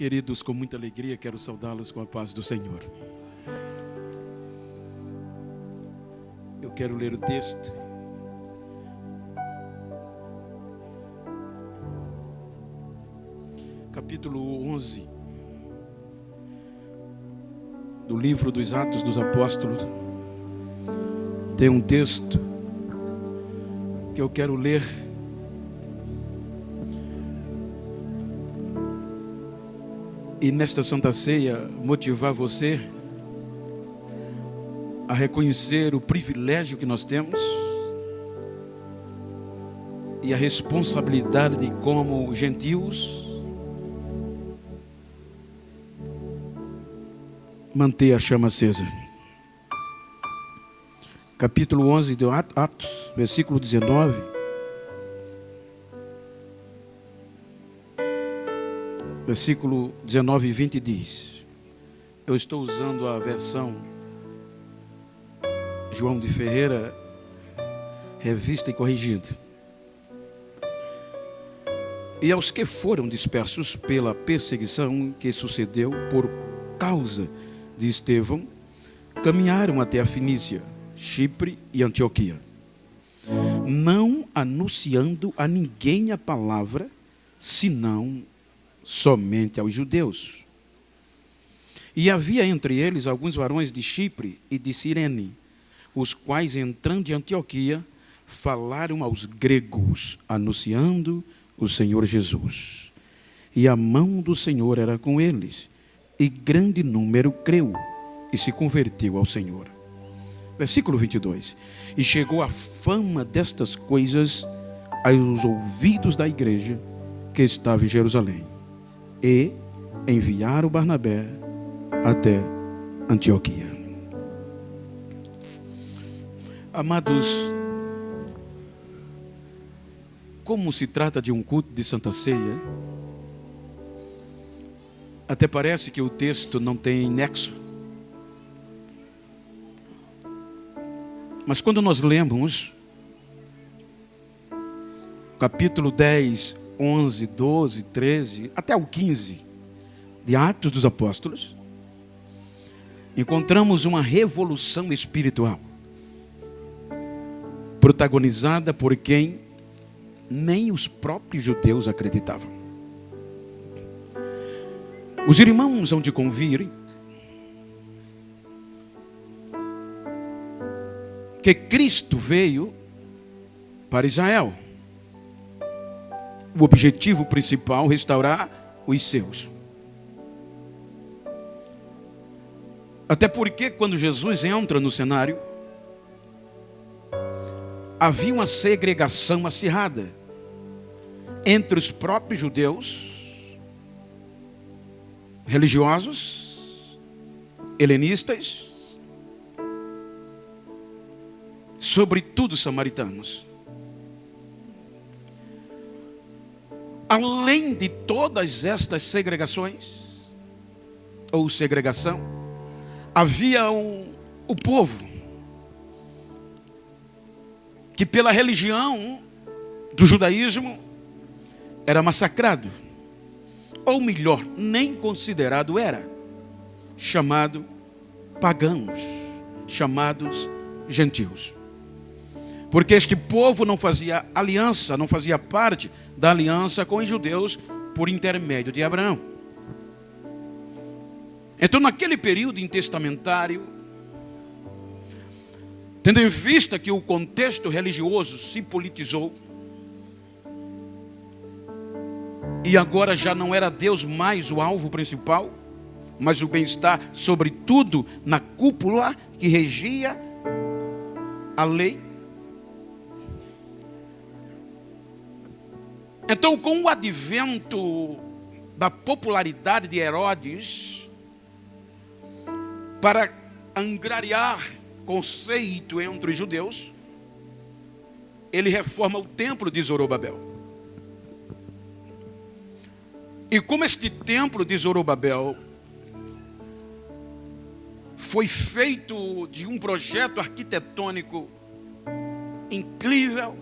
Queridos, com muita alegria quero saudá-los com a paz do Senhor. Eu quero ler o texto. Capítulo 11 do livro dos Atos dos Apóstolos. Tem um texto que eu quero ler. E nesta Santa Ceia, motivar você a reconhecer o privilégio que nós temos e a responsabilidade de, como gentios, manter a chama acesa. Capítulo 11 de Atos, versículo 19. Versículo 19 e 20 diz: eu estou usando a versão João de Ferreira, revista e corrigida. E aos que foram dispersos pela perseguição que sucedeu por causa de Estevão, caminharam até a Fenícia, Chipre e Antioquia, não anunciando a ninguém a palavra, senão somente aos judeus. E havia entre eles alguns varões de Chipre e de Cirene, os quais, entrando de Antioquia, falaram aos gregos, anunciando o Senhor Jesus. E a mão do Senhor era com eles, e grande número creu e se converteu ao Senhor. Versículo 22. E chegou a fama destas coisas aos ouvidos da igreja que estava em Jerusalém, e enviaram Barnabé até Antioquia. Amados, como se trata de um culto de Santa Ceia, até parece que o texto não tem nexo. Mas quando nós lemos capítulo 10, 11, 12, 13, até o 15 de Atos dos Apóstolos, encontramos uma revolução espiritual protagonizada por quem nem os próprios judeus acreditavam. Os irmãos hão de convir que Cristo veio para Israel. O objetivo principal, restaurar os seus. Até porque quando Jesus entra no cenário, havia uma segregação acirrada entre os próprios judeus, religiosos, helenistas, sobretudo samaritanos. Além de todas estas segregações, ou segregação, havia o povo que pela religião do judaísmo era massacrado, ou melhor, nem considerado era, chamado pagãos, chamados gentios. Porque este povo não fazia aliança, não fazia parte da aliança com os judeus por intermédio de Abraão. Então, naquele período intestamentário, tendo em vista que o contexto religioso se politizou, e agora já não era Deus mais o alvo principal, mas o bem-estar, sobretudo na cúpula que regia a lei. Então, com o advento da popularidade de Herodes, para angariar conceito entre os judeus, ele reforma o templo de Zorobabel. E como este templo de Zorobabel foi feito de um projeto arquitetônico incrível,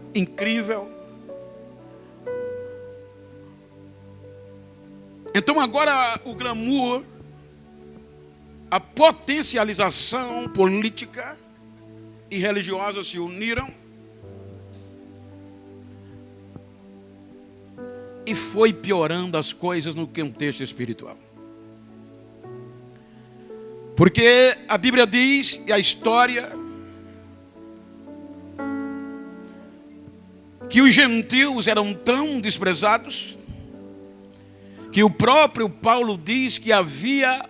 Então agora o glamour, a potencialização política e religiosa se uniram e foi piorando as coisas no contexto espiritual. Porque a Bíblia diz, e a história, que os gentios eram tão desprezados, que o próprio Paulo diz que havia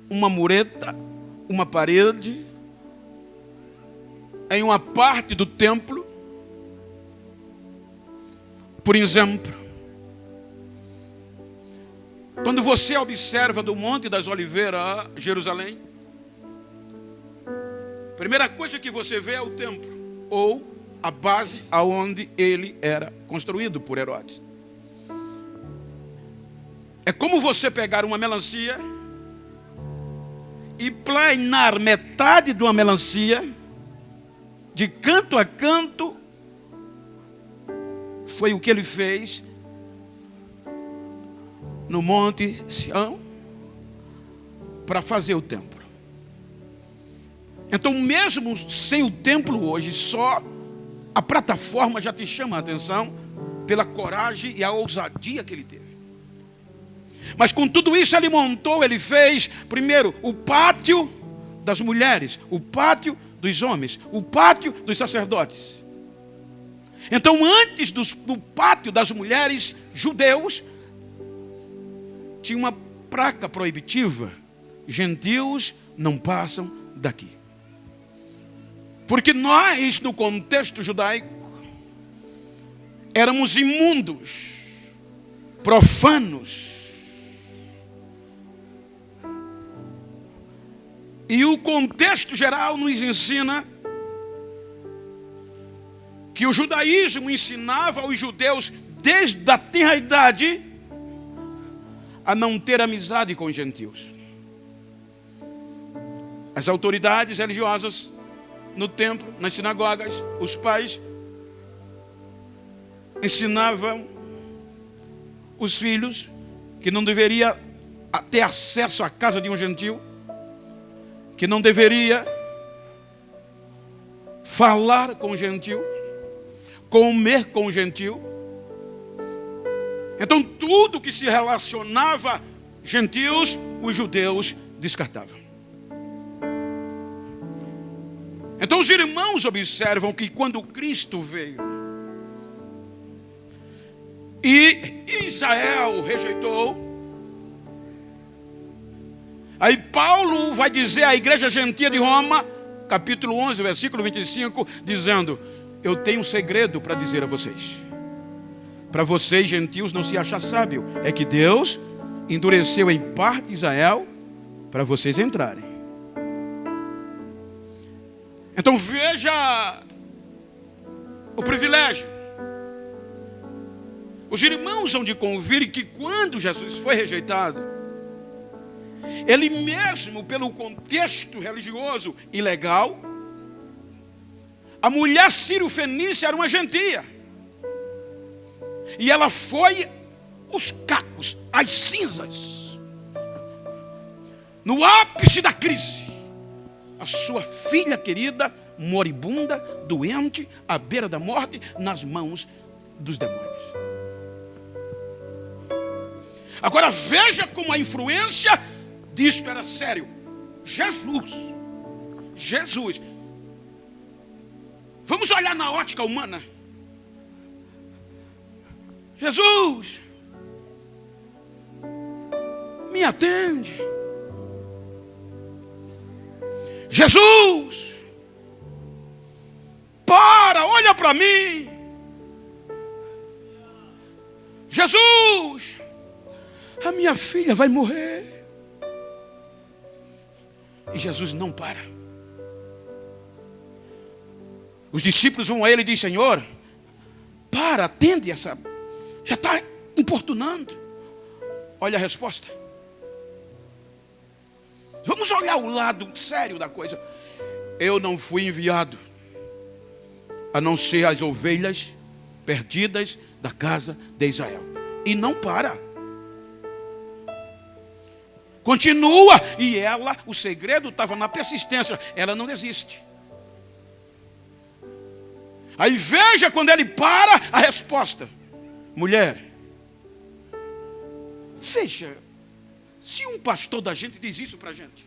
uma mureta, uma parede, em uma parte do templo. Por exemplo, quando você observa do Monte das Oliveiras a Jerusalém, a primeira coisa que você vê é o templo, ou a base aonde ele era construído por Herodes. É como você pegar uma melancia e planar metade de uma melancia, de canto a canto. Foi o que ele fez no Monte Sião para fazer o templo. Então, mesmo sem o templo hoje, só a plataforma já te chama a atenção pela coragem e a ousadia que ele teve. Mas com tudo isso ele montou, ele fez primeiro o pátio das mulheres, o pátio dos homens, o pátio dos sacerdotes. Então, antes do pátio das mulheres judeus, tinha uma placa proibitiva: gentios não passam daqui. Porque nós, no contexto judaico, éramos imundos, profanos. E o contexto geral nos ensina que o judaísmo ensinava aos judeus, desde a tenra idade, a não ter amizade com os gentios. As autoridades religiosas no templo, nas sinagogas, os pais ensinavam os filhos que não deveria ter acesso à casa de um gentio, que não deveria falar com o gentio, comer com o gentio. Então tudo que se relacionava a gentios, os judeus descartavam. Então os irmãos observam que quando Cristo veio e Israel rejeitou, aí Paulo vai dizer à igreja gentia de Roma, capítulo 11, versículo 25, dizendo: eu tenho um segredo para dizer a vocês. Para vocês gentios não se achar sábio, é que Deus endureceu em parte Israel para vocês entrarem. Então veja o privilégio. Os irmãos hão de convir que quando Jesus foi rejeitado, ele mesmo, pelo contexto religioso e legal, a mulher sírio-fenícia era uma gentia. E ela foi os cacos, as cinzas, no ápice da crise, a sua filha querida, moribunda, doente, à beira da morte, nas mãos dos demônios. Agora veja como a influência disto era sério. Jesus. Vamos olhar na ótica humana. Jesus, me atende. Jesus, olha para mim. Jesus, a minha filha vai morrer. E Jesus não para. Os discípulos vão a ele e dizem: Senhor, atende essa... Já está importunando. Olha a resposta. Vamos olhar o lado sério da coisa. Eu não fui enviado a não ser as ovelhas perdidas da casa de Israel. E não para. Continua. E ela, o segredo estava na persistência. Ela não desiste. Aí veja quando ele para a resposta. Mulher, veja, se um pastor da gente diz isso para a gente,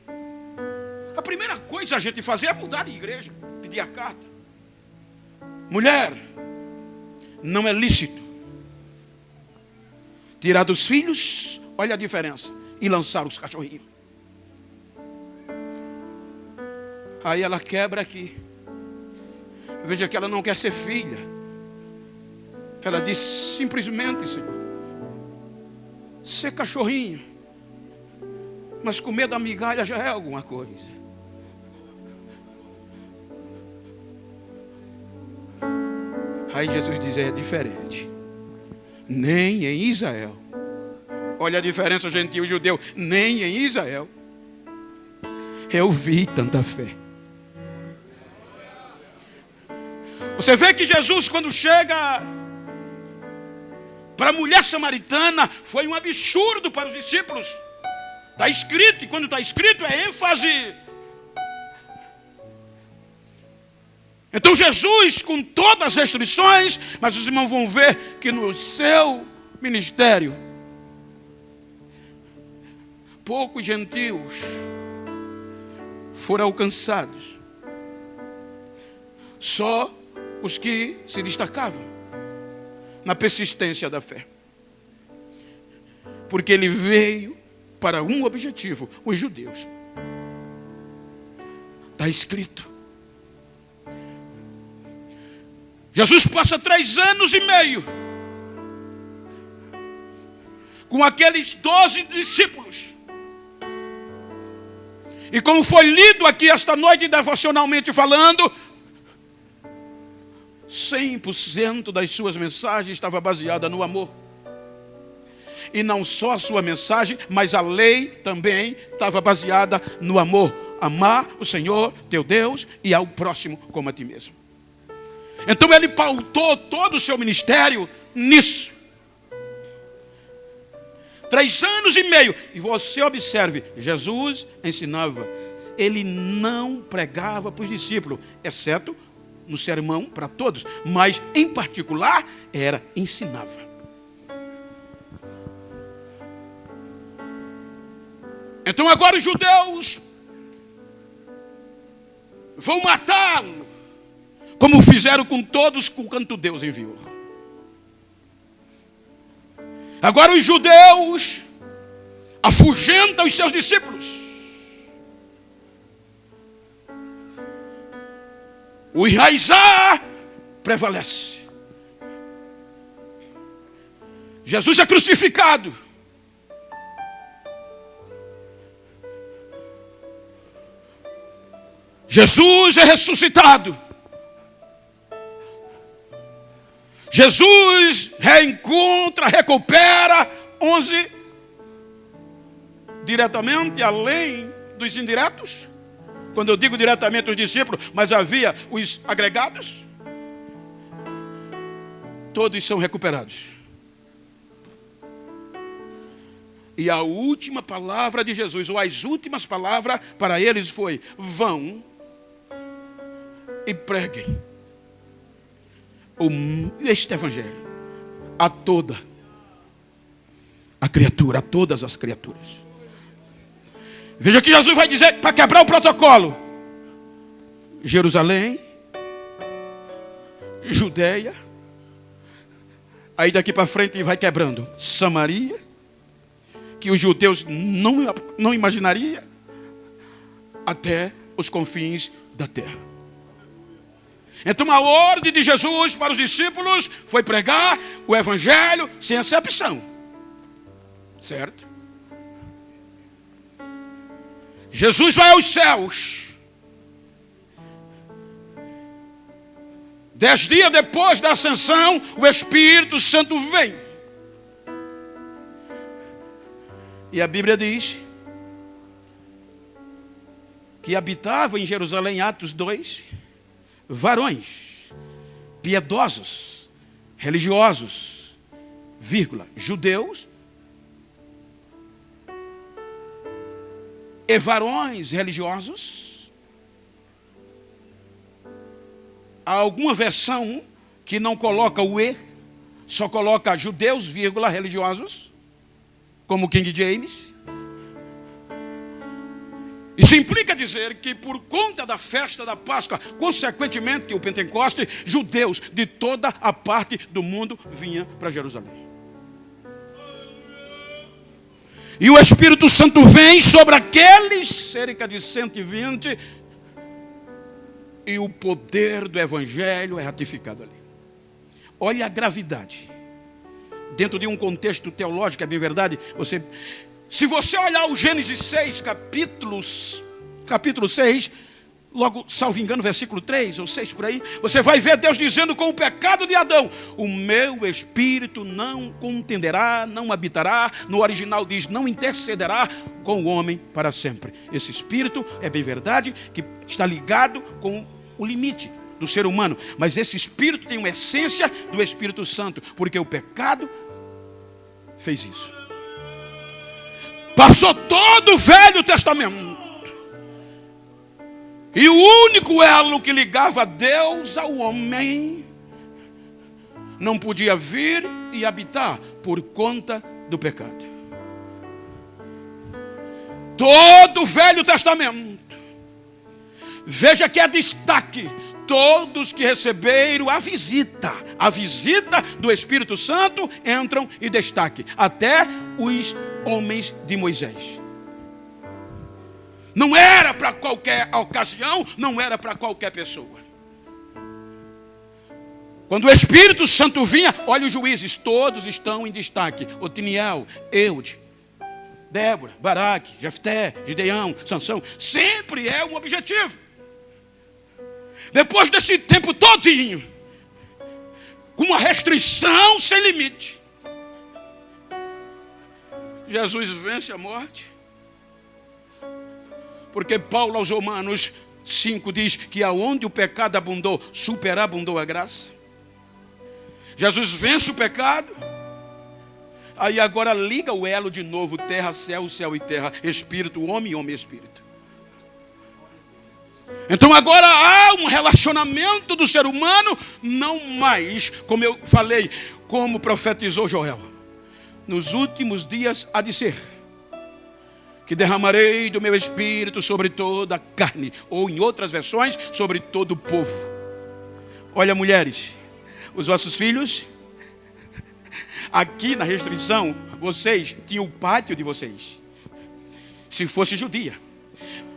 a primeira coisa a gente fazer é mudar de igreja, pedir a carta. Mulher, não é lícito tirar dos filhos, olha a diferença, e lançar os cachorrinhos. Aí ela quebra aqui. Veja que ela não quer ser filha. Ela diz simplesmente, Senhor, ser cachorrinho, mas comer da migalha já é alguma coisa. Aí Jesus diz, é diferente. Nem em Israel. Olha a diferença, gentil e judeu. Nem em Israel eu vi tanta fé. Você vê que Jesus, quando chega para a mulher samaritana, foi um absurdo para os discípulos. Está escrito, e quando está escrito é ênfase. Então Jesus, com todas as restrições, mas os irmãos vão ver que no seu ministério, poucos gentios foram alcançados. Só os que se destacavam na persistência da fé. Porque ele veio para um objetivo, os judeus. Está escrito. Jesus passa 3 anos e meio com aqueles 12 discípulos. E como foi lido aqui esta noite, devocionalmente falando, 100% das suas mensagens estava baseada no amor. E não só a sua mensagem, mas a lei também estava baseada no amor. Amar o Senhor, teu Deus, e ao próximo como a ti mesmo. Então ele pautou todo o seu ministério nisso. 3 anos e meio. E você observe, Jesus ensinava. Ele não pregava para os discípulos, exceto no sermão para todos. Mas em particular, ensinava. Então agora os judeus vão matá-lo, como fizeram com todos com quanto Deus enviou. Agora os judeus afugentam os seus discípulos. O enraizar prevalece. Jesus é crucificado. Jesus é ressuscitado. Jesus reencontra, recupera 11 diretamente, além dos indiretos. Quando eu digo diretamente os discípulos, mas havia os agregados. Todos são recuperados. E a última palavra de Jesus, ou as últimas palavras para eles foi: vão e preguem este evangelho a toda a criatura, a todas as criaturas. Veja que Jesus vai dizer, para quebrar o protocolo: Jerusalém, Judeia, aí daqui para frente vai quebrando Samaria, que os judeus não imaginariam, até os confins da terra. Então a ordem de Jesus para os discípulos foi pregar o evangelho sem acepção. Certo? Jesus vai aos céus. 10 dias depois da ascensão, o Espírito Santo vem. E a Bíblia diz que habitava em Jerusalém, Atos 2, varões piedosos, religiosos, judeus, e varões religiosos. Há alguma versão que não coloca o e, só coloca judeus, vírgula, religiosos, como King James. Isso implica dizer que por conta da festa da Páscoa, consequentemente o Pentecoste, judeus de toda a parte do mundo vinham para Jerusalém. E o Espírito Santo vem sobre aqueles, cerca de 120, e o poder do Evangelho é ratificado ali. Olha a gravidade. Dentro de um contexto teológico, é bem verdade, se você olhar o Gênesis 6, capítulo 6, logo, salvo engano, versículo 3 ou 6 por aí, você vai ver Deus dizendo com o pecado de Adão: o meu espírito não contenderá, não habitará. No original diz: não intercederá com o homem para sempre. Esse espírito, é bem verdade, que está ligado com o limite do ser humano. Mas esse espírito tem uma essência do Espírito Santo, porque o pecado fez isso. Passou todo o Velho Testamento. E o único elo que ligava Deus ao homem não podia vir e habitar por conta do pecado. Todo o Velho Testamento. Veja que é destaque. Todos que receberam a visita do Espírito Santo entram em destaque. Até os homens de Moisés. Não era para qualquer ocasião, não era para qualquer pessoa. Quando o Espírito Santo vinha, olha os juízes, todos estão em destaque. Otiniel, Eude, Débora, Baraque, Jefté, Gideão, Sansão. Sempre é um objetivo. Depois desse tempo todinho, com uma restrição sem limite, Jesus vence a morte. Porque Paulo aos Romanos 5 diz que aonde o pecado abundou, superabundou a graça. Jesus vence o pecado. Aí agora liga o elo de novo: terra, céu, céu e terra, espírito, homem, homem, espírito. Então agora há um relacionamento do ser humano, não mais, como eu falei, como profetizou Joel: nos últimos dias há de ser que derramarei do meu espírito sobre toda a carne, ou em outras versões, sobre todo o povo. Olha, mulheres, os vossos filhos, aqui na restrição, vocês tinham o pátio de vocês. Se fosse judia,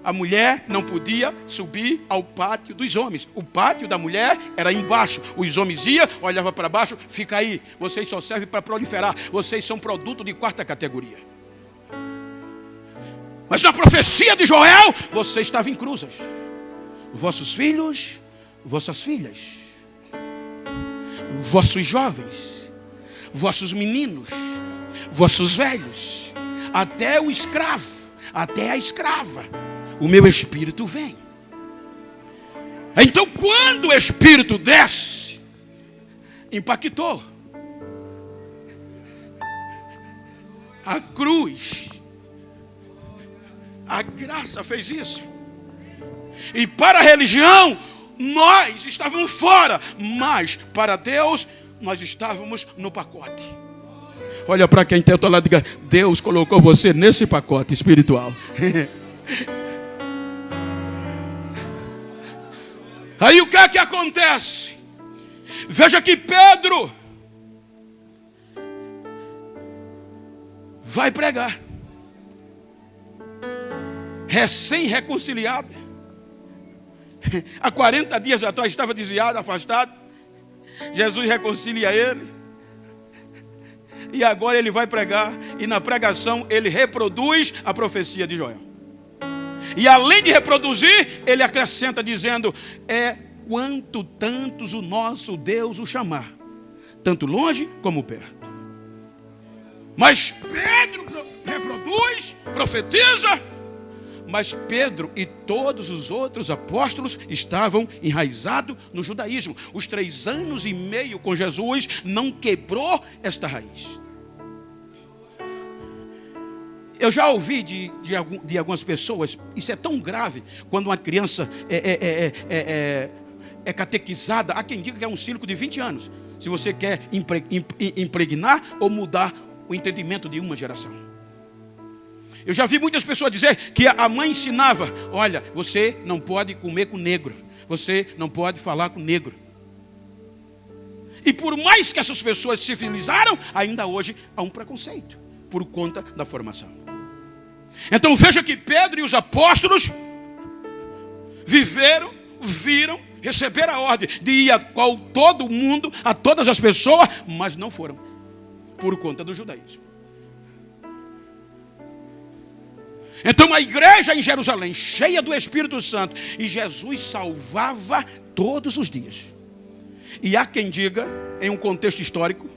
a mulher não podia subir ao pátio dos homens. O pátio da mulher era embaixo. Os homens iam, olhavam para baixo: fica aí, vocês só servem para proliferar, vocês são produto de 4ª categoria. Mas na profecia de Joel, você estava em cruzes. Vossos filhos, vossas filhas, vossos jovens, vossos meninos, vossos velhos, até o escravo, até a escrava, o meu espírito vem. Então quando o espírito desce, impactou. A cruz, a graça fez isso. E para a religião, nós estávamos fora. Mas para Deus, nós estávamos no pacote. Olha para quem está ao teu lado e diga: Deus colocou você nesse pacote espiritual. Aí o que é que acontece? Veja que Pedro vai pregar. Recém-reconciliado. Há 40 dias atrás estava desviado, afastado. Jesus reconcilia ele. E agora ele vai pregar. E na pregação ele reproduz a profecia de Joel. E além de reproduzir, ele acrescenta dizendo: é quanto tantos o nosso Deus o chamar, tanto longe como perto. Mas Pedro reproduz, profetiza. Mas Pedro e todos os outros apóstolos estavam enraizados no judaísmo. Os 3 anos e meio com Jesus não quebrou esta raiz. Eu já ouvi de algumas pessoas, isso é tão grave, quando uma criança é catequizada. Há quem diga que é um ciclo de 20 anos, se você quer impregnar ou mudar o entendimento de uma geração. Eu já vi muitas pessoas dizer que a mãe ensinava: olha, você não pode comer com negro, você não pode falar com negro. E por mais que essas pessoas se civilizaram, ainda hoje há um preconceito, por conta da formação. Então veja que Pedro e os apóstolos viram, receberam a ordem de ir a todo mundo, a todas as pessoas, mas não foram, por conta do judaísmo. Então a igreja em Jerusalém, cheia do Espírito Santo, e Jesus salvava todos os dias. E há quem diga, em um contexto histórico,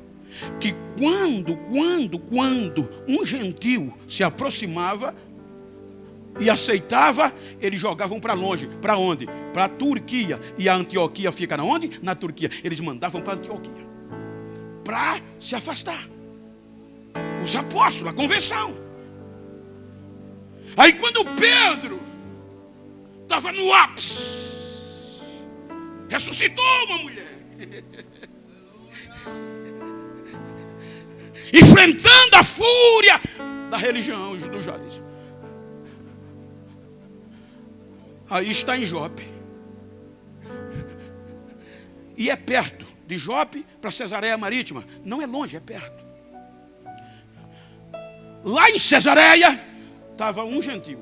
que quando um gentil se aproximava e aceitava, eles jogavam para longe. Para onde? Para a Turquia. E a Antioquia fica na onde? Na Turquia. Eles mandavam para a Antioquia, para se afastar. Os apóstolos, a convenção. Aí quando Pedro estava no ápice, ressuscitou uma mulher, enfrentando a fúria da religião dos judeus. Aí está em Jope. E é perto de Jope para Cesareia Marítima. Não é longe, é perto. Lá em Cesareia estava um gentil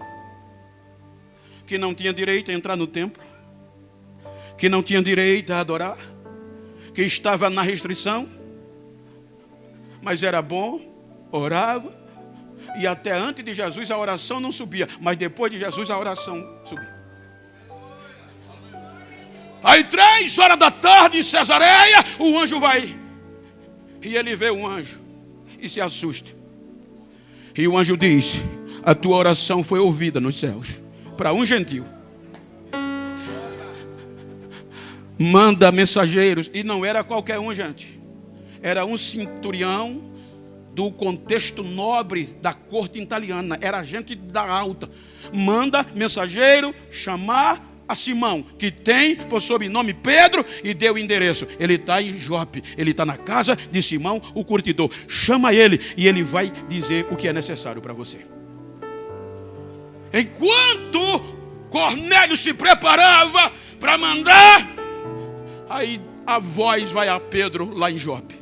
que não tinha direito a entrar no templo, que não tinha direito a adorar, que estava na restrição, mas era bom, orava, e até antes de Jesus a oração não subia, mas depois de Jesus a oração subia. Aí 3 horas da tarde em Cesareia, o anjo vai, e ele vê um anjo e se assusta, e o anjo diz: a tua oração foi ouvida nos céus. Para um gentil, manda mensageiros. E não era qualquer um, gente. Era um centurião do contexto nobre da corte italiana. Era gente da alta. Manda mensageiro chamar a Simão, que tem por sobrenome Pedro, e deu o endereço. Ele está em Jope, ele está na casa de Simão, o curtidor. Chama ele e ele vai dizer o que é necessário para você. Enquanto Cornélio se preparava para mandar, aí a voz vai a Pedro lá em Jope.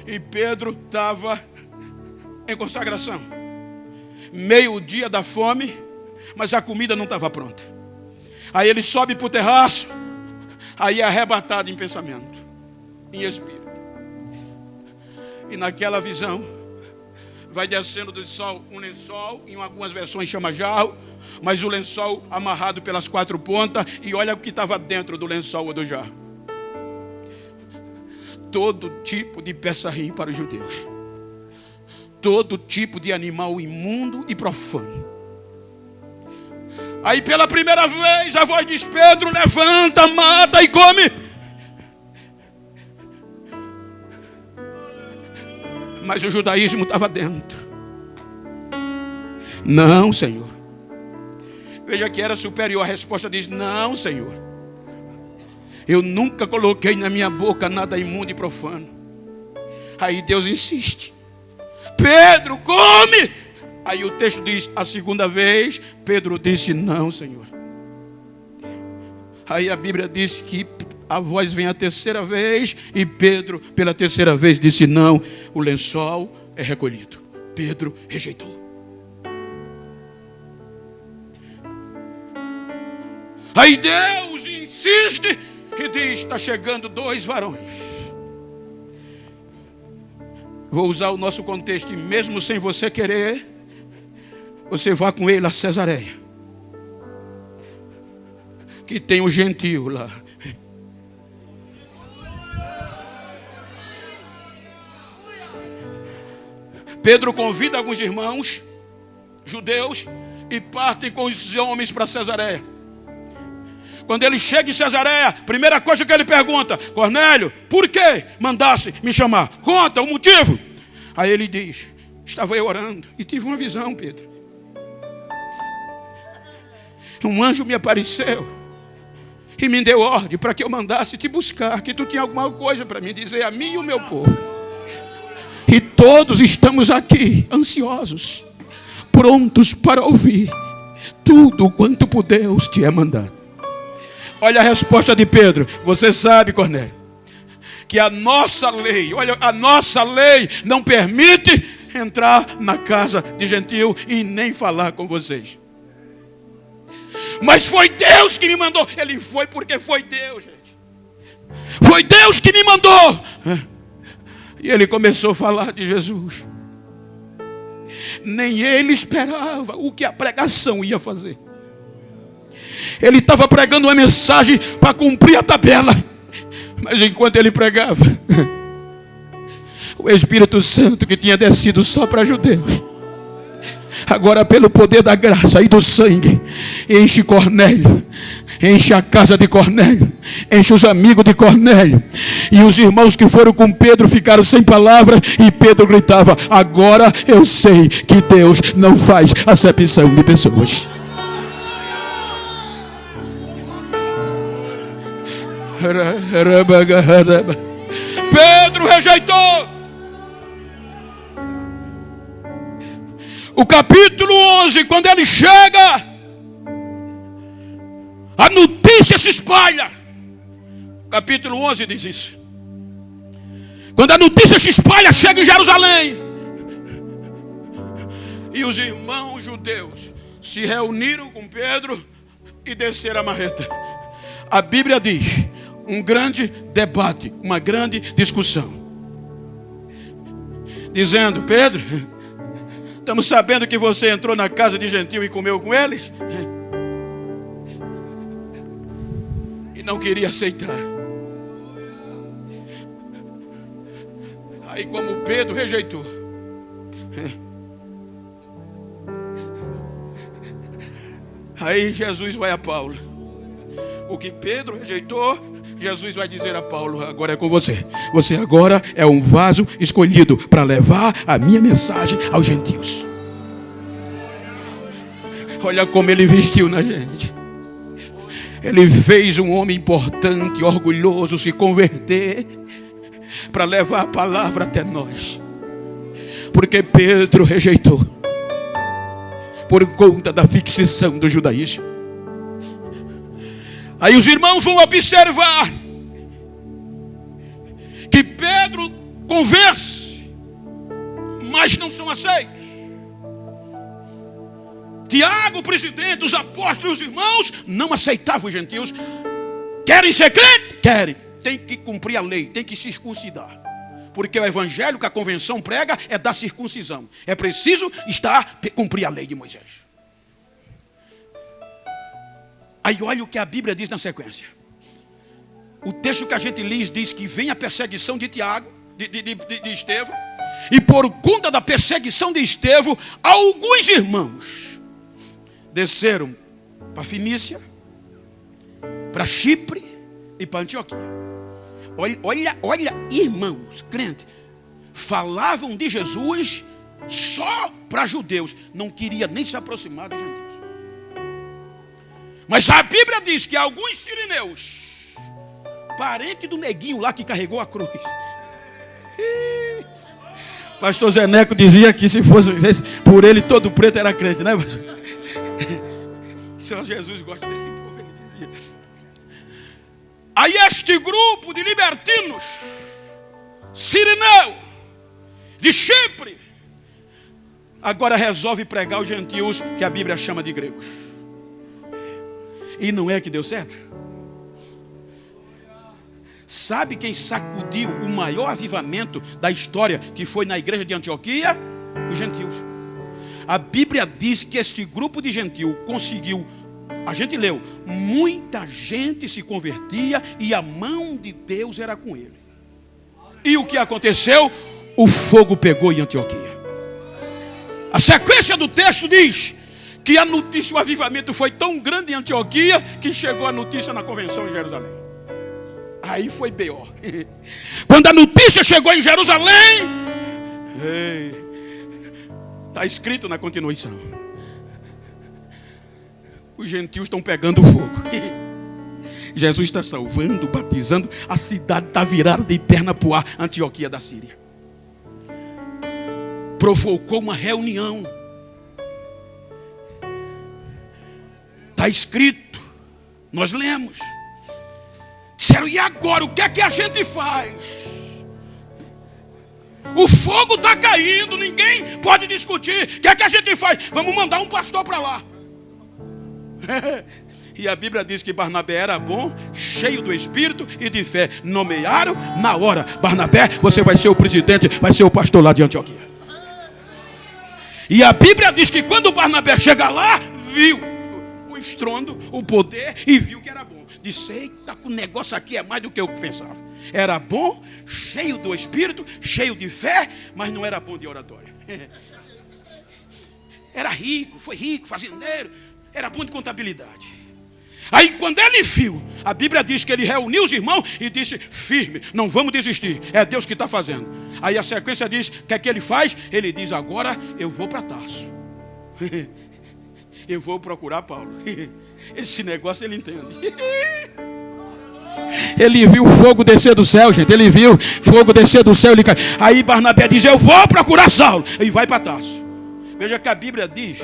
E Pedro estava em consagração. Meio-dia da fome, mas a comida não estava pronta. Aí ele sobe para o terraço, aí é arrebatado em pensamento, em espírito. E naquela visão, vai descendo do sol um lençol, em algumas versões chama jarro, mas o lençol amarrado pelas 4 pontas, e olha o que estava dentro do lençol ou do jarro. Todo tipo de peça-rim para os judeus. Todo tipo de animal imundo e profano. Aí pela primeira vez a voz diz: Pedro, levanta, mata e come. Mas o judaísmo estava dentro. Não, Senhor. Veja que era superior. A resposta diz: não, Senhor. Eu nunca coloquei na minha boca nada imundo e profano. Aí Deus insiste: Pedro, come. Aí o texto diz: a segunda vez Pedro disse: não, Senhor. Aí a Bíblia diz que a voz vem a terceira vez, e Pedro pela terceira vez disse: não, o lençol é recolhido. Pedro rejeitou. Aí Deus insiste e diz: está chegando 2 varões. Vou usar o nosso contexto, e mesmo sem você querer, você vá com ele a Cesareia, que tem um gentil lá. Pedro convida alguns irmãos judeus e partem com os homens para Cesareia. Quando ele chega em Cesareia, primeira coisa que ele pergunta: Cornélio, por que mandasse me chamar? Conta o motivo. Aí ele diz: estava eu orando e tive uma visão, Pedro. Um anjo me apareceu e me deu ordem para que eu mandasse te buscar, que tu tinha alguma coisa para me dizer a mim e o meu povo. E todos estamos aqui, ansiosos, prontos para ouvir tudo quanto por Deus te é mandado. Olha a resposta de Pedro. Você sabe, Cornélio, que a nossa lei, olha, a nossa lei não permite entrar na casa de gentio e nem falar com vocês. Mas foi Deus que me mandou. Ele foi porque foi Deus, gente. Foi Deus que me mandou. E ele começou a falar de Jesus. Nem ele esperava o que a pregação ia fazer. Ele estava pregando uma mensagem para cumprir a tabela. Mas enquanto ele pregava, o Espírito Santo, que tinha descido só para judeus, agora pelo poder da graça e do sangue, enche Cornélio, enche a casa de Cornélio, enche os amigos de Cornélio. E os irmãos que foram com Pedro ficaram sem palavra. E Pedro gritava: agora eu sei que Deus não faz acepção de pessoas. Pedro rejeitou. O capítulo 11, quando ele chega, a notícia se espalha. O capítulo 11 diz isso. Quando a notícia se espalha, chega em Jerusalém. E os irmãos judeus se reuniram com Pedro e desceram a marreta. A Bíblia diz: um grande debate, uma grande discussão. Dizendo: Pedro, estamos sabendo que você entrou na casa de gentio e comeu com eles. E não queria aceitar. Aí, como Pedro rejeitou, aí Jesus vai a Paulo. O que Pedro rejeitou, Jesus vai dizer a Paulo: agora é com você. Você agora é um vaso escolhido para levar a minha mensagem aos gentios. Olha como ele investiu na gente. Ele fez um homem importante, orgulhoso, se converter para levar a palavra até nós. Porque Pedro rejeitou por conta da fixação do judaísmo. Aí os irmãos vão observar que Pedro convence, mas não são aceitos. Tiago, o presidente, os apóstolos e os irmãos não aceitavam os gentios. Querem ser crente? Querem. Tem que cumprir a lei, tem que circuncidar. Porque o evangelho que a convenção prega é da circuncisão. É preciso cumprir a lei de Moisés. Aí olha o que a Bíblia diz na sequência. O texto que a gente lê diz que vem a perseguição de Tiago, de Estevão. E por conta da perseguição de Estevão, alguns irmãos desceram para Fenícia, para Chipre e para Antioquia. Olha, irmãos, crentes, falavam de Jesus só para judeus. Não queria nem se aproximar dos gentios. Mas a Bíblia diz que alguns sirineus, parente do neguinho lá que carregou a cruz. Pastor Zé Neco dizia que se fosse por ele todo preto era crente, né, pastor? Senhor Jesus gosta desse povo, ele dizia. Aí este grupo de libertinos, sirineu, de Chipre, agora resolve pregar os gentios que a Bíblia chama de gregos. E não é que deu certo? Sabe quem sacudiu o maior avivamento da história, que foi na igreja de Antioquia? Os gentios. A Bíblia diz que este grupo de gentio conseguiu, a gente leu, muita gente se convertia e a mão de Deus era com ele. E o que aconteceu? O fogo pegou em Antioquia. A sequência do texto diz que a notícia, o avivamento foi tão grande em Antioquia que chegou a notícia na convenção em Jerusalém. Aí foi B.O. Quando a notícia chegou em Jerusalém, Está escrito na continuação. Os gentios estão pegando fogo. Jesus está salvando, batizando. A cidade está virada de perna para o ar. Antioquia da Síria provocou uma reunião. Está escrito, nós lemos. Disseram, e agora, o que é que a gente faz? O fogo está caindo, ninguém pode discutir. O que é que a gente faz? Vamos mandar um pastor para lá. E a Bíblia diz que Barnabé era bom, cheio do Espírito e de fé. Nomearam na hora. Barnabé, você vai ser o presidente, vai ser o pastor lá de Antioquia. E a Bíblia diz que quando Barnabé chega lá, viu o estrondo, o poder, e viu que era bom. Disse, eita, o negócio aqui é mais do que eu pensava. Era bom, cheio do Espírito, cheio de fé, mas não era bom de oratória. Era rico, foi rico, fazendeiro, era bom de contabilidade. Aí quando ele viu, a Bíblia diz que ele reuniu os irmãos e disse, firme, não vamos desistir, é Deus que está fazendo. Aí a sequência diz, o que é que ele faz? Ele diz, agora eu vou para Tarso. Eu vou procurar Paulo. Esse negócio ele entende. Ele viu fogo descer do céu, gente. Ele viu fogo descer do céu. Aí Barnabé diz, eu vou procurar Saulo. E vai para Tarso. Veja que a Bíblia diz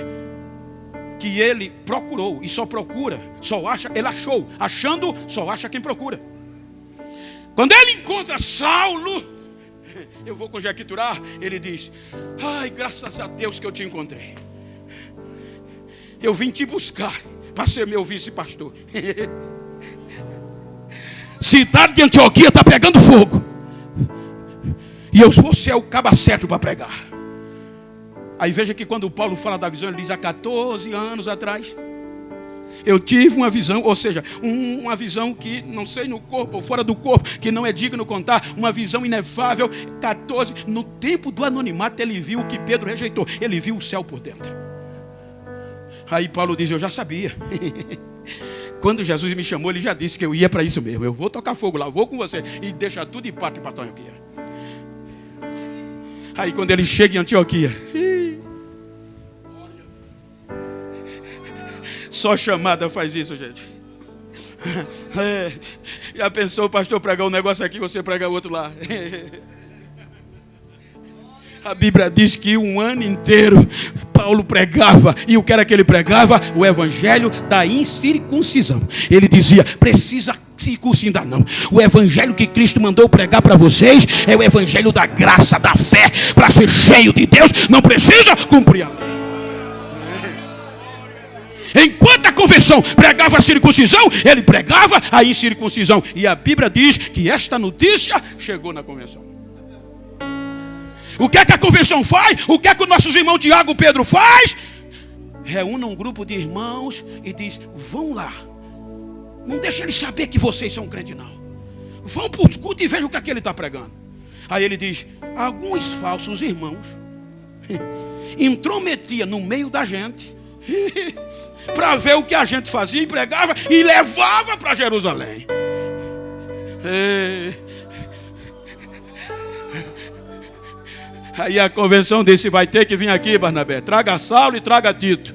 que ele procurou e só procura, só acha, ele achou. Achando, só acha quem procura. Quando ele encontra Saulo, eu vou conjecturar, ele diz, ai, graças a Deus que eu te encontrei. Eu vim te buscar para ser meu vice-pastor. Cidade de Antioquia está pegando fogo. E você é o caba certo para pregar. Aí veja que quando o Paulo fala da visão, ele diz, há 14 anos atrás, eu tive uma visão, ou seja, uma visão que, não sei, no corpo ou fora do corpo, que não é digno contar, uma visão inefável, 14, no tempo do anonimato, ele viu o que Pedro rejeitou, ele viu o céu por dentro. Aí Paulo diz, eu já sabia. Quando Jesus me chamou, ele já disse que eu ia para isso mesmo, eu vou tocar fogo lá, vou com você, e deixa tudo em pátio, pastor Antioquia. Aí quando ele chega em Antioquia, só chamada faz isso, gente. Já pensou o pastor pregar um negócio aqui, você pregar outro lá? A Bíblia diz que um ano inteiro Paulo pregava. E o que era que ele pregava? O evangelho da incircuncisão. Ele dizia, precisa circuncidar não. O evangelho que Cristo mandou pregar para vocês é o evangelho da graça, da fé. Para ser cheio de Deus, não precisa cumprir a lei. Enquanto a convenção pregava a circuncisão, ele pregava a incircuncisão. E a Bíblia diz que esta notícia chegou na convenção. O que é que a convenção faz? O que é que os nossos irmãos Tiago e Pedro faz? Reúne um grupo de irmãos e diz, vão lá. Não deixa ele saber que vocês são crentes não. Vão para os cultos e vejam o que é que ele está pregando. Aí ele diz, alguns falsos irmãos intrometia no meio da gente para ver o que a gente fazia e pregava e levava para Jerusalém. Aí a convenção disse, vai ter que vir aqui, Barnabé, traga Saulo e traga Tito.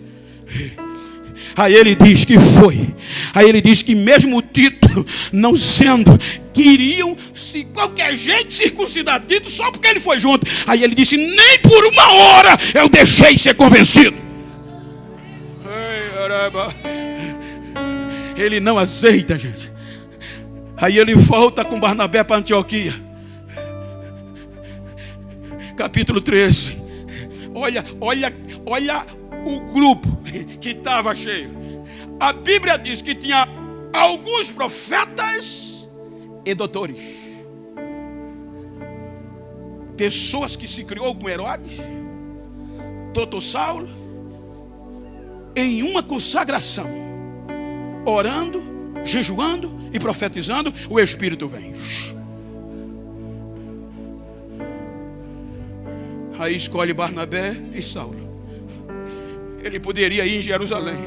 Aí ele diz que foi. Aí ele diz que mesmo Tito não sendo, queriam se qualquer jeito circuncidar Tito só porque ele foi junto. Aí ele disse, nem por uma hora eu deixei ser convencido. Ele não aceita, gente. Aí ele volta com Barnabé para Antioquia. Capítulo 13. Olha o grupo que estava cheio. A Bíblia diz que tinha alguns profetas e doutores. Pessoas que se criou com Herodes, doutor Saulo, em uma consagração, orando, jejuando e profetizando, o Espírito vem. Aí escolhe Barnabé e Saulo. Ele poderia ir em Jerusalém,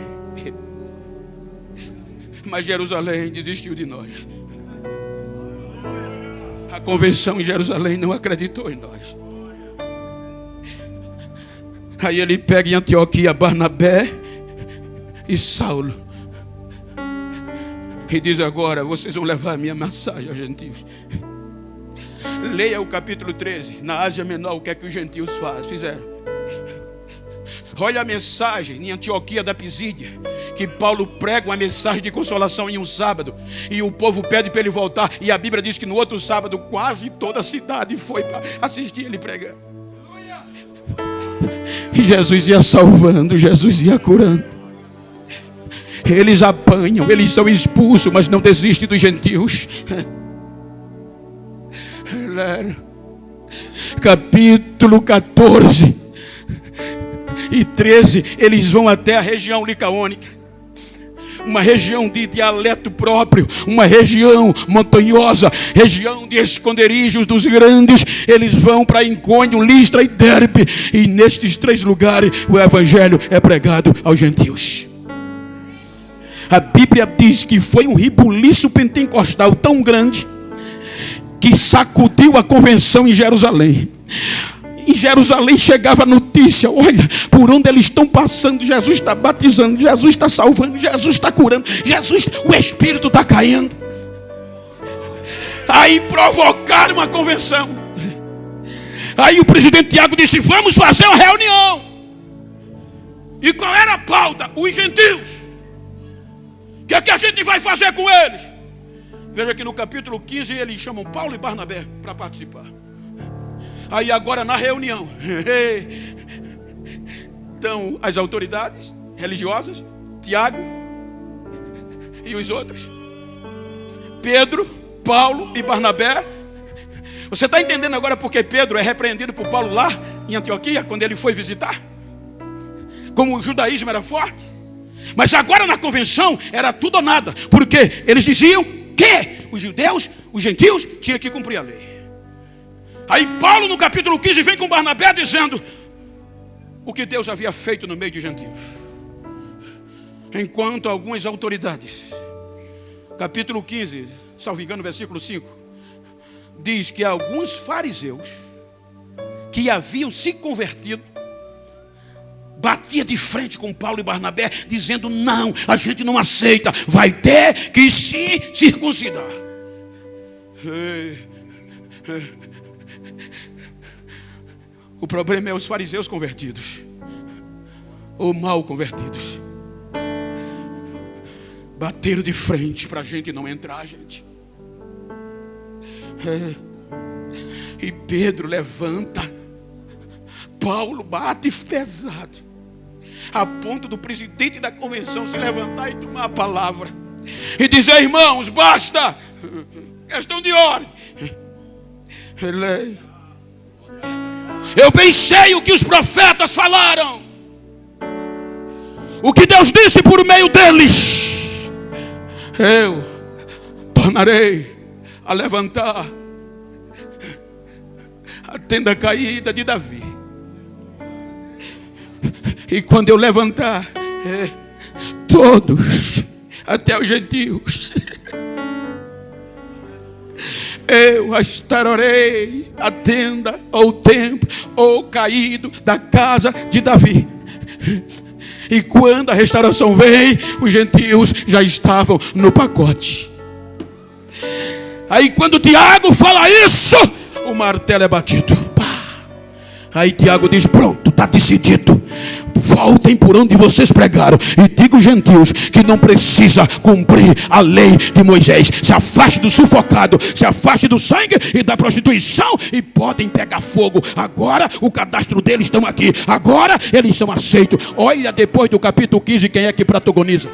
mas Jerusalém desistiu de nós. A convenção em Jerusalém não acreditou em nós. Aí ele pega em Antioquia Barnabé e Saulo e diz: agora vocês vão levar a minha mensagem aos gentios. Leia o capítulo 13. Na Ásia Menor, o que é que os gentios fizeram? Olha a mensagem em Antioquia da Pisídia, que Paulo prega uma mensagem de consolação em um sábado, e o povo pede para ele voltar, e a Bíblia diz que no outro sábado quase toda a cidade foi para assistir ele pregar. E Jesus ia salvando, Jesus ia curando. Eles apanham, eles são expulsos, mas não desistem dos gentios. Capítulo 14 e 13, eles vão até a região licaônica, uma região de dialeto próprio, uma região montanhosa, região de esconderijos dos grandes. Eles vão para Icônio, Listra e Derbe, e nestes 3 lugares o evangelho é pregado aos gentios. A Bíblia diz que foi um rebuliço pentecostal tão grande que sacudiu a convenção em Jerusalém. Em Jerusalém chegava a notícia: olha, por onde eles estão passando, Jesus está batizando, Jesus está salvando, Jesus está curando, o Espírito está caindo. Aí provocaram uma convenção. Aí o presidente Tiago disse: vamos fazer uma reunião. E qual era a pauta? Os gentios. O que é que a gente vai fazer com eles? Veja que no capítulo 15 eles chamam Paulo e Barnabé para participar. Aí agora na reunião estão as autoridades religiosas, Tiago e os outros, Pedro, Paulo e Barnabé. Você está entendendo agora porque Pedro é repreendido por Paulo lá em Antioquia, quando ele foi visitar? Como o judaísmo era forte. Mas agora na convenção era tudo ou nada, porque eles diziam que os judeus, os gentios, tinham que cumprir a lei. Aí Paulo no capítulo 15 vem com Barnabé dizendo o que Deus havia feito no meio de gentios. Enquanto algumas autoridades, capítulo 15, salvo engano, versículo 5, diz que alguns fariseus que haviam se convertido batia de frente com Paulo e Barnabé, dizendo: não, a gente não aceita, vai ter que se circuncidar. O problema é os fariseus convertidos, ou mal convertidos, bateram de frente para a gente não entrar, gente. E Pedro levanta, Paulo bate pesado, a ponto do presidente da convenção se levantar e tomar a palavra e dizer: irmãos, basta, questão de ordem. Eu bem sei o que os profetas falaram, o que Deus disse por meio deles. Eu tornarei a levantar a tenda caída de Davi. E quando eu levantar, todos, até os gentios, eu restaurarei a tenda, ou o templo, ou caído da casa de Davi. E quando a restauração veio, os gentios já estavam no pacote. Aí quando Tiago fala isso, o martelo é batido. Aí Tiago diz: pronto, está decidido. Voltem por onde vocês pregaram e digam aos gentios que não precisa cumprir a lei de Moisés. Se afaste do sufocado, se afaste do sangue e da prostituição, e podem pegar fogo. Agora o cadastro deles estão aqui, agora eles são aceitos. Olha depois do capítulo 15 quem é que protagoniza.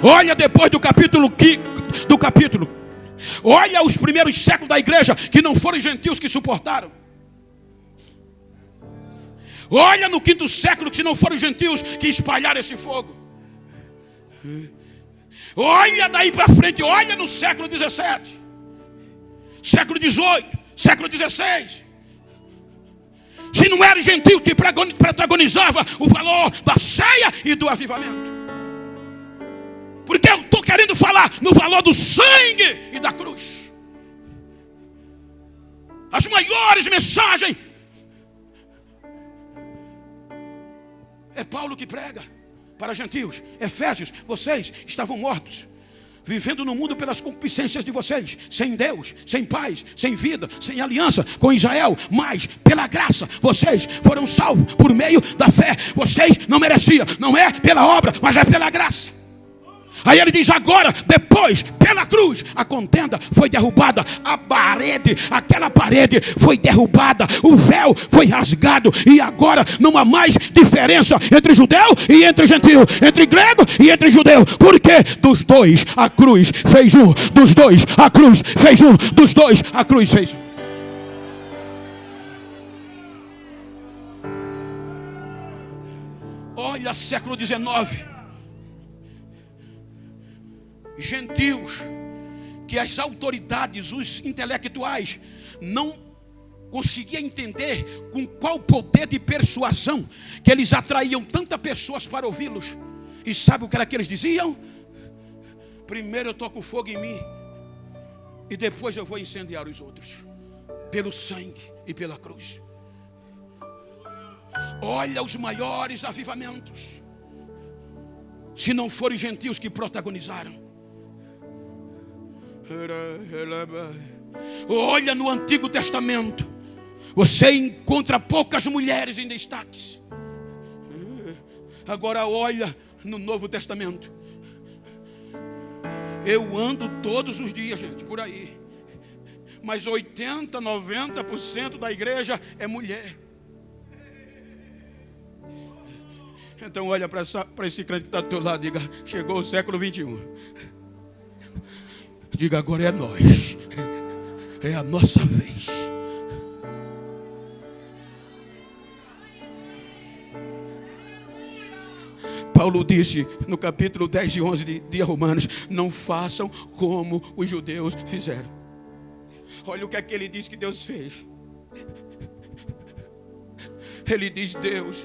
Olha depois do capítulo. Olha os primeiros séculos da igreja, que não foram gentios que suportaram. Olha no 5º século, que se não foram gentios que espalharam esse fogo. Olha daí para frente, olha no século 17, século 18, século 16. Se não era gentio que protagonizava o valor da ceia e do avivamento. Porque eu estou querendo falar no valor do sangue e da cruz. As maiores mensagens É Paulo que prega para gentios. Efésios, vocês estavam mortos, vivendo no mundo pelas concupiscências de vocês, sem Deus, sem paz, sem vida, sem aliança com Israel. Mas pela graça vocês foram salvos por meio da fé. Vocês não mereciam, não é pela obra, mas é pela graça. Aí ele diz: agora, depois, pela cruz, a contenda foi derrubada, a parede, aquela parede foi derrubada, o véu foi rasgado, e agora não há mais diferença entre judeu e entre gentio, entre grego e entre judeu, porque dos dois a cruz fez um, dos dois a cruz fez um, dos dois a cruz fez um. Olha, século XIX. Gentios que as autoridades, os intelectuais não conseguiam entender com qual poder de persuasão que eles atraíam tantas pessoas para ouvi-los. E sabe o que era que eles diziam? Primeiro eu toco fogo em mim e depois eu vou incendiar os outros, pelo sangue e pela cruz. Olha os maiores avivamentos, se não forem gentios que protagonizaram. Olha no Antigo Testamento, você encontra poucas mulheres em destaques. Agora olha no Novo Testamento. Eu ando todos os dias, gente, por aí, mas 80, 90% da igreja é mulher. Então olha para esse crente que está do teu lado, diga: chegou o século 21. Diga: agora é nós, é a nossa vez. Paulo disse no capítulo 10 e 11 de Romanos: não façam como os judeus fizeram. Olha o que é que ele diz que Deus fez. Ele diz: Deus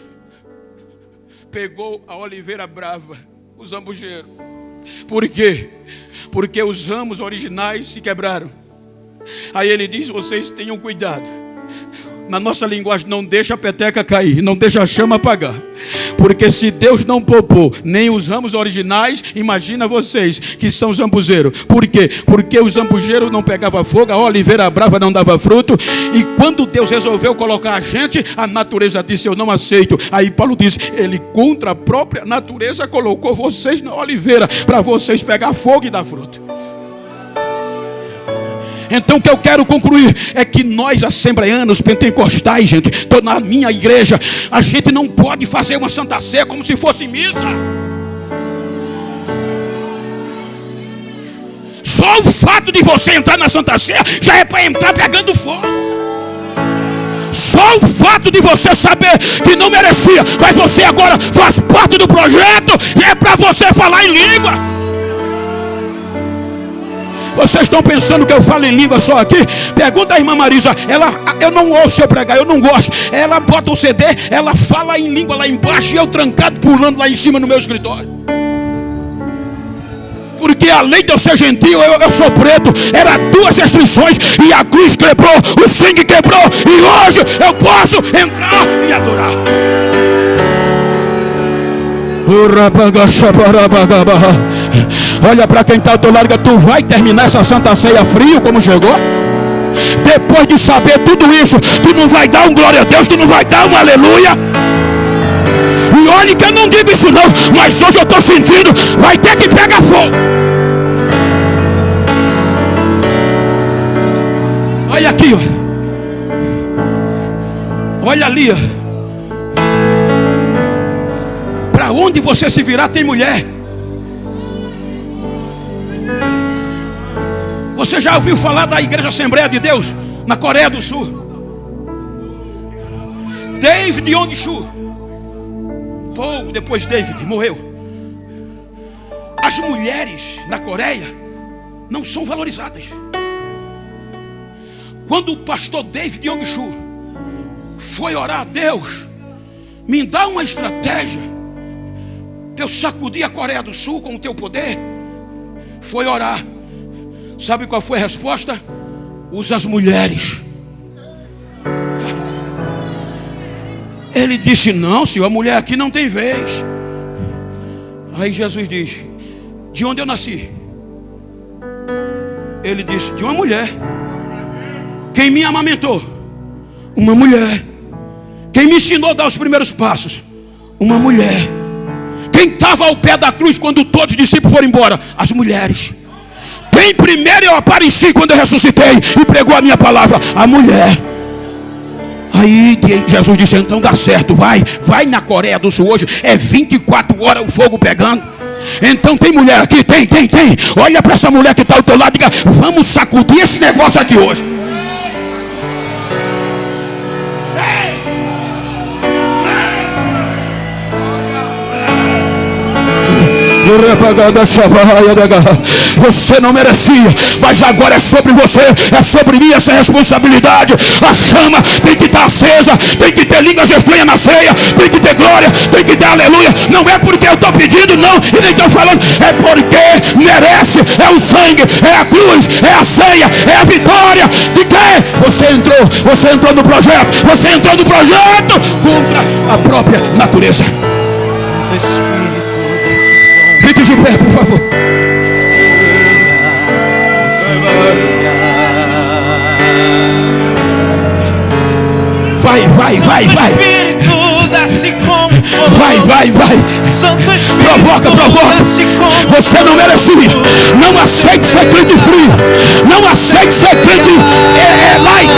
pegou a oliveira brava, o zambujeiro. Por quê? Porque os ramos originais se quebraram. Aí ele diz: vocês tenham cuidado. Na nossa linguagem, não deixa a peteca cair, não deixa a chama apagar. Porque se Deus não poupou nem os ramos originais, imagina vocês que são zambuzeiros. Por quê? Porque o zambujeiro não pegava fogo, a oliveira brava não dava fruto. E quando Deus resolveu colocar a gente, a natureza disse: eu não aceito. Aí Paulo diz: ele contra a própria natureza colocou vocês na oliveira, para vocês pegar fogo e dar fruto. Então o que eu quero concluir é que nós, assembleanos, pentecostais, gente, estou na minha igreja, a gente não pode fazer uma Santa Ceia como se fosse missa. Só o fato de você entrar na Santa Ceia já é para entrar pegando fogo. Só o fato de você saber que não merecia, mas você agora faz parte do projeto, é para você falar em língua. Vocês estão pensando que eu falo em língua só aqui? Pergunta a irmã Marisa. Eu não ouço eu pregar, eu não gosto. Ela bota o CD, ela fala em língua lá embaixo e eu trancado pulando lá em cima no meu escritório. Porque além de eu ser gentil, eu sou preto. Era 2 restrições e a cruz quebrou, o sangue quebrou. E hoje eu posso entrar e adorar. Olha para quem está ao teu lado: tu vai terminar essa Santa Ceia frio como chegou? Depois de saber tudo isso, tu não vai dar um glória a Deus, tu não vai dar um aleluia? E olha que eu não digo isso não, mas hoje eu estou sentindo, vai ter que pegar fogo. Olha aqui, ó. Olha ali, ó. Para onde você se virar tem mulher. Você já ouviu falar da Igreja Assembleia de Deus na Coreia do Sul? David Yong-Soo. Pouco depois David morreu. As mulheres na Coreia não são valorizadas. Quando o pastor David Yong-Soo foi orar a Deus: me dá uma estratégia para eu sacudir a Coreia do Sul com o teu poder. Foi orar. Sabe qual foi a resposta? Usa as mulheres. Ele disse: não, senhor, a mulher aqui não tem vez. Aí Jesus diz: de onde eu nasci? Ele disse: de uma mulher. Quem me amamentou? Uma mulher. Quem me ensinou a dar os primeiros passos? Uma mulher. Quem estava ao pé da cruz quando todos os discípulos foram embora? As mulheres. Quem primeiro eu apareci quando eu ressuscitei e pregou a minha palavra? A mulher. Aí Jesus disse: então dá certo, vai na Coreia do Sul hoje, é 24 horas o fogo pegando. Então tem mulher aqui? Tem. Olha para essa mulher que está ao teu lado e diga: vamos sacudir esse negócio aqui hoje. Você não merecia, mas agora é sobre você, é sobre mim essa responsabilidade. A chama tem que estar acesa, tem que ter línguas estranhas na ceia, tem que ter glória, tem que ter aleluia. Não é porque eu estou pedindo, não, e nem estou falando, é porque merece. É o sangue, é a cruz, é a ceia, é a vitória. De quem? Você entrou no projeto, contra a própria natureza. Santo Espírito, fique de pé, por favor. Vai. Espírito, desce como fogo. Vai. Santo Espírito, Provoca. Você não merecia. Não aceite ser crente frio. Não aceite ser crente light.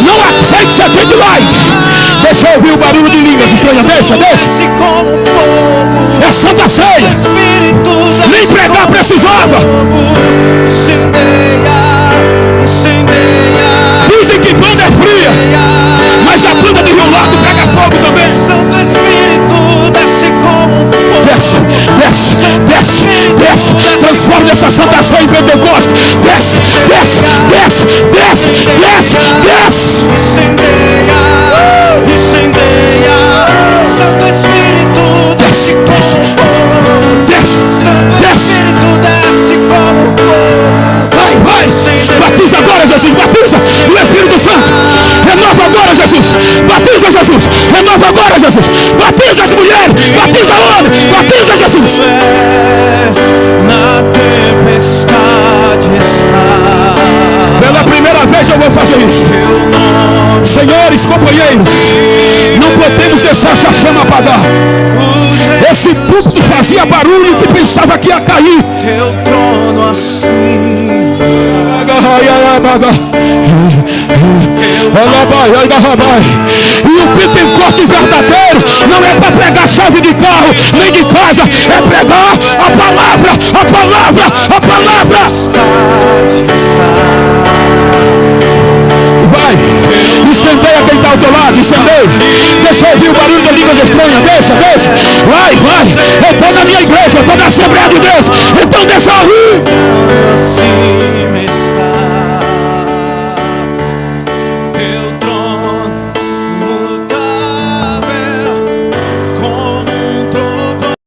Não aceite ser crente light. Deixa eu ouvir o barulho de línguas estranhas. Deixa. Desce como fogo. É Santa Ceia. Nem pregar precisava. Dizem que banda é fria, mas a banda de Rio Largo pega fogo também. Santo Espírito, desce como fogo. Desce. Transforma essa Santa Ceia em Pentecostes. Desce. Incendeia. Santo Espírito, desce como fogo. Santo Espírito, desce como fogo. Vai. Batiza agora, Jesus. Batiza no Espírito Santo. Renova agora, Jesus. Batiza, Jesus. Renova agora, Jesus. Batiza as mulheres. Batiza homem. Batiza, Jesus. Na tempestade está. Pela primeira vez eu vou fazer isso. Senhores, companheiros, não podemos deixar essa chama apagar. Esse púlpito fazia barulho que pensava que ia cair. Teu trono assim. E o Pentecostes verdadeiro não é para pregar chave de carro nem de casa, é pregar a palavra. Vai, incendeia quem está ao teu lado, incendeia. Deixa eu ouvir o barulho de línguas estranhas. Deixa. Vai. Eu estou na minha igreja, eu estou na Assembleia de Deus, então deixa eu ouvir.